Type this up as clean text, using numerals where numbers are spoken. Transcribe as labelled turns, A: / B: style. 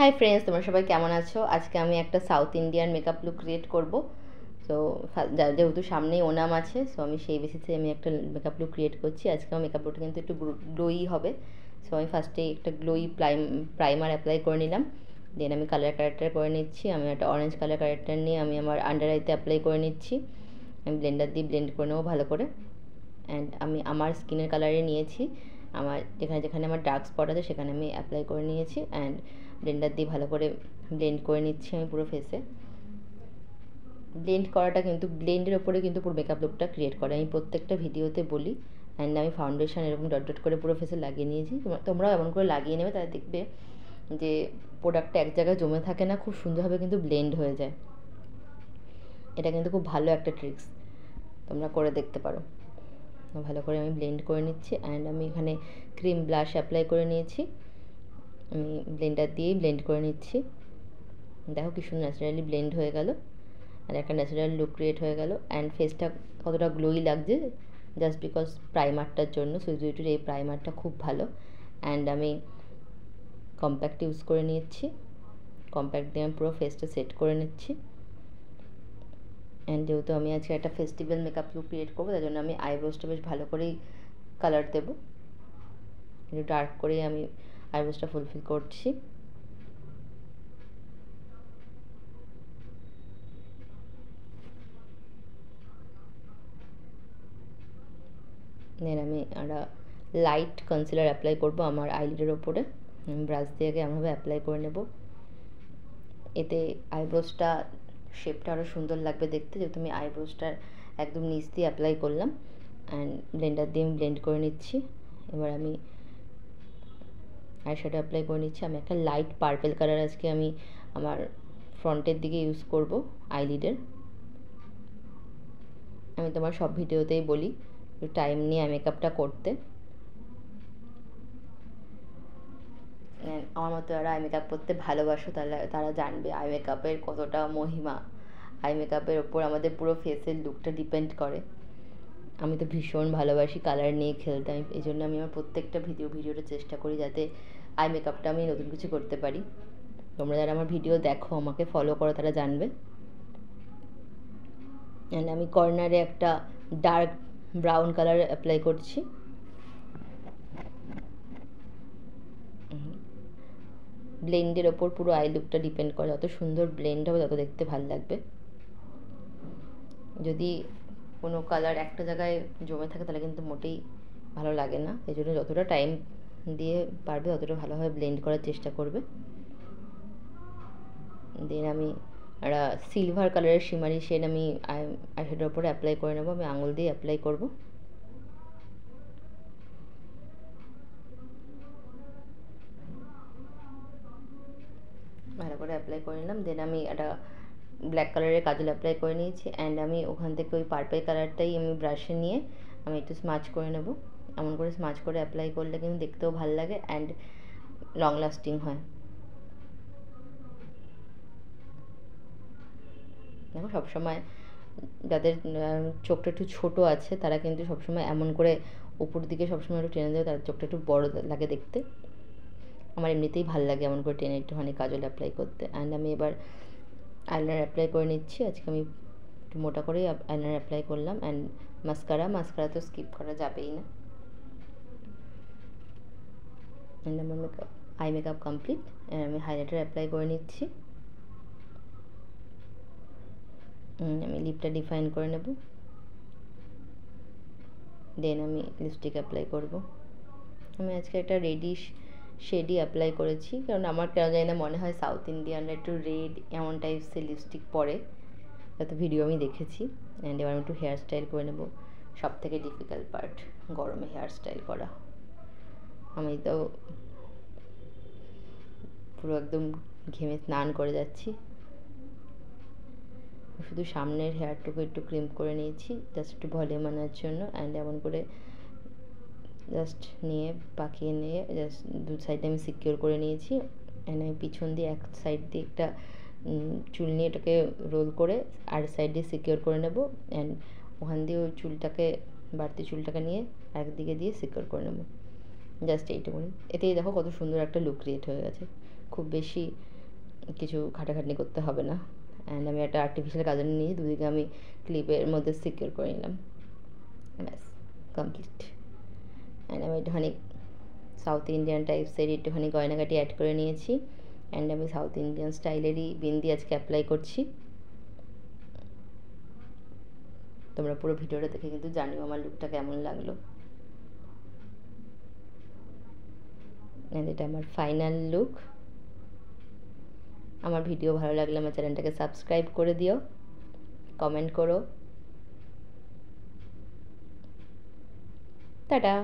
A: Hi friends, তোমরা সবাই কেমন আছো? আজকে আমি একটা south Indian makeup look create করব। সো যেহেতু সামনেই ওনাম আছে, সো আমি সেই বেসিসে আমি একটা মেকআপ লুক ক্রিয়েট করছি। আজকে আমার মেকআপ লুকটা কিন্তু একটু গ্লোই হবে। সো আমি ফার্স্টেই একটা গ্লোই প্রাইমার অ্যাপ্লাই করে নিলাম। দেন আমি কালার ক্যারেক্টার করে নিচ্ছি। আমি একটা অরেঞ্জ কালার ক্যারেক্টার নিয়ে আমি আমার আন্ডার আইতে অ্যাপ্লাই করে নিচ্ছি। আমি ব্লেন্ডার দিয়ে ব্লেন্ড করে নেবো ভালো করে। অ্যান্ড আমি আমার স্কিনের কালারে নিয়েছি, আমার যেখানে যেখানে আমার ডার্ক স্পট আছে সেখানে আমি অ্যাপ্লাই করে নিয়েছি। অ্যান্ড ব্লেন্ডার দিয়ে ভালো করে ব্লেন্ড করে নিচ্ছি আমি পুরো ফেসে। ব্লেন্ড করাটা কিন্তু ব্লেন্ডের ওপরে কিন্তু পুরো মেকআপ লুকটা ক্রিয়েট করে, আমি প্রত্যেকটা ভিডিওতে বলি। অ্যান্ড আমি ফাউন্ডেশন এরকম ডট ডট করে পুরো ফেসে লাগিয়ে নিয়েছি। তোমরাও এমন করে লাগিয়ে নেবে, তাহলে দেখবে যে প্রোডাক্টটা এক জায়গায় জমে থাকে না, খুব সুন্দরভাবে কিন্তু ব্লেন্ড হয়ে যায়। এটা কিন্তু খুব ভালো একটা ট্রিক্স, তোমরা করে দেখতে পারো। ভালো করে আমি ব্লেন্ড করে নিচ্ছি। অ্যান্ড আমি এখানে ক্রিম ব্লাশ অ্যাপ্লাই করে নিয়েছি, আমি ব্লেন্ডার দিয়েই ব্লেন্ড করে নিচ্ছি। দেখো কি সুন্দর ন্যাচারালি ব্লেন্ড হয়ে গেল, আর একটা ন্যাচারাল লুক ক্রিয়েট হয়ে গেল। অ্যান্ড ফেসটা কতটা গ্লোই লাগছে জাস্ট বিকজ প্রাইমারটার জন্য। সুইস বিউটির এই প্রাইমারটা খুব ভালো। অ্যান্ড আমি কম্প্যাক্ট ইউজ করে নিচ্ছি, কম্প্যাক্ট দিয়ে আমি পুরো ফেসটা সেট করে নিচ্ছি। অ্যান্ড যেহেতু আমি আজকে একটা ফেস্টিভ্যাল মেকআপ লুক ক্রিয়েট করবো, তাই জন্য আমি আইব্রোসটা বেশ ভালো করেই কালার দেবো, একটু ডার্ক করেই আমি আইব্রোসটা ফুলফিল করছি। দেন আমি একটা লাইট কনসিলার অ্যাপ্লাই করবো আমার আইলিডের ওপরে। ব্রাশ দিয়ে আগে এমনভাবে অ্যাপ্লাই করে নেব, এতে আইব্রোসটা শেপটা আরও সুন্দর লাগবে দেখতে, যেহেতু আমি আইব্রোসটার একদম নিচ দিয়ে অ্যাপ্লাই করলাম। অ্যান্ড ব্লেন্ডার দিয়ে আমি ব্লেন্ড করে নিচ্ছি। এবার আমি আইশ্যাডো অ্যাপ্লাই করে নিচ্ছি। আমি একটা লাইট পার্পেল কালার আজকে আমি আমার ফ্রন্টের দিকে ইউজ করব আইলিডের। আমি তোমার সব ভিডিওতেই বলি একটু টাইম নিয়ে আই মেকআপটা করতে। আমার মতো যারা আই মেকআপ করতে ভালোবাসো তারা জানবে আই মেকআপের কতটা মহিমা। আই মেকআপের ওপর আমাদের পুরো ফেসের লুকটা ডিপেন্ড করে। আমি তো ভীষণ ভালোবাসি কালার নিয়ে খেলতে, আমি এই জন্য আমি আমার প্রত্যেকটা ভিডিওটা চেষ্টা করি যাতে আই মেকআপটা আমি নতুন কিছু করতে পারি। তোমরা যারা আমার ভিডিও দেখো, আমাকে ফলো করো, তারা জানবে। অ্যান্ড আমি কর্নারে একটা ডার্ক ব্রাউন কালার অ্যাপ্লাই করছি। ব্লেন্ডের ওপর পুরো আই লুকটা ডিপেন্ড করে, যত সুন্দর ব্লেন্ড হবে তত দেখতে ভালো লাগবে। যদি কোনো কালার একটা জায়গায় জমে থাকে তাহলে কিন্তু মোটেই ভালো লাগে না। এই জন্য যতটা টাইম দিয়ে পারবে ততটা ভালোভাবে ব্লেন্ড করার চেষ্টা করবে। দেন আমি একটা সিলভার কালারের শিমারি শেড আমি আইশ্যাডোর ওপরে অ্যাপ্লাই করে নেবো। আমি আঙুল দিয়ে অ্যাপ্লাই করব। ভালো করে অ্যাপ্লাই করে নিলাম। দেন আমি একটা ব্ল্যাক কালারের কাজল অ্যাপ্লাই করে নিয়েছি। অ্যান্ড আমি ওখান থেকে ওই পার্পল কালারটাই আমি ব্রাশে নিয়ে আমি একটু স্মাচ করে নেব। এমন করে স্মাচ করে অ্যাপ্লাই করলে কিন্তু দেখতেও ভালো লাগে অ্যান্ড লং লাস্টিং হয়। দেখো সবসময় যাদের চোখটা একটু ছোটো আছে তারা কিন্তু সবসময় এমন করে উপর দিকে সবসময় একটু টেনে দেবে, তাদের চোখটা একটু বড়ো লাগে দেখতে। আমার এমনিতেই ভালো লাগে এমন করে টেনে একটুখানি কাজল অ্যাপ্লাই করতে। অ্যান্ড আমি এবার আইলাইনার অ্যাপ্লাই করে নিচ্ছি। আজকে আমি একটু মোটা করেই আইলাইনার অ্যাপ্লাই করলাম। অ্যান্ড মাস্কারা তো স্কিপ করা যাবেই না। অ্যান্ড আমার আই মেকআপ কমপ্লিট। আমি হাইলাইটার অ্যাপ্লাই করে নিচ্ছি। আমি লিপটা ডিফাইন করে নেব। দেন আমি লিপস্টিক অ্যাপ্লাই করব। আমি আজকে একটা রেডিশ শেডই অ্যাপ্লাই করেছি, কারণ আমার কেন জানি না মনে হয় সাউথ ইন্ডিয়ানরা একটু রেড এমন টাইপসের লিপস্টিক পরে, যত ভিডিও আমি দেখেছি। অ্যান্ড এবার আমি একটু হেয়ার স্টাইল করে নেব। সব থেকে ডিফিকাল্ট পার্ট গরমে হেয়ার স্টাইল করা। আমি তো পুরো একদম ঘেমে স্নান করে যাচ্ছি। শুধু সামনের হেয়ারটুকু একটু ক্রিম করে নিয়েছি জাস্ট একটু ভলিউম আনার জন্য। অ্যান্ড এমন করে জাস্ট নিয়ে পাকিয়ে নিয়ে জাস্ট দু সাইডে আমি সিকিওর করে নিয়েছি। অ্যান্ড আমি পিছন দিয়ে এক সাইড দিয়ে একটা চুল নিয়ে এটাকে রোল করে আর সাইড দিয়ে সিকিওর করে নেব। অ্যান্ড ওখান দিয়ে ওই চুলটাকে বাড়তি চুলটাকে নিয়ে একদিকে দিয়ে সিকিওর করে নেব। জাস্ট এইটুকুনি, এতেই দেখো কত সুন্দর একটা লুক ক্রিয়েট হয়ে গেছে। খুব বেশি কিছু খাটাখাটনি করতে হবে না। অ্যান্ড আমি একটা আর্টিফিশিয়াল কাজল নিয়ে দুদিকে আমি ক্লিপের মধ্যে সিকিউর করে নিলাম, ব্যাস কমপ্লিট। অ্যান্ড আমি একটুখানি সাউথ ইন্ডিয়ান টাইপসের একটুখানি গয়নাগাটি অ্যাড করে নিয়েছি। অ্যান্ড আমি সাউথ ইন্ডিয়ান স্টাইলেরই বিন্দি আজকে অ্যাপ্লাই করছি। তোমরা পুরো ভিডিওটা দেখে কিন্তু জানিও আমার লুকটা কেমন লাগলো। অ্যান্ড এটা আমার ফাইনাল লুক। আমার ভিডিও ভালো লাগলে আমার চ্যানেলটাকে সাবস্ক্রাইব করে দিও, কমেন্ট করো। টাটা।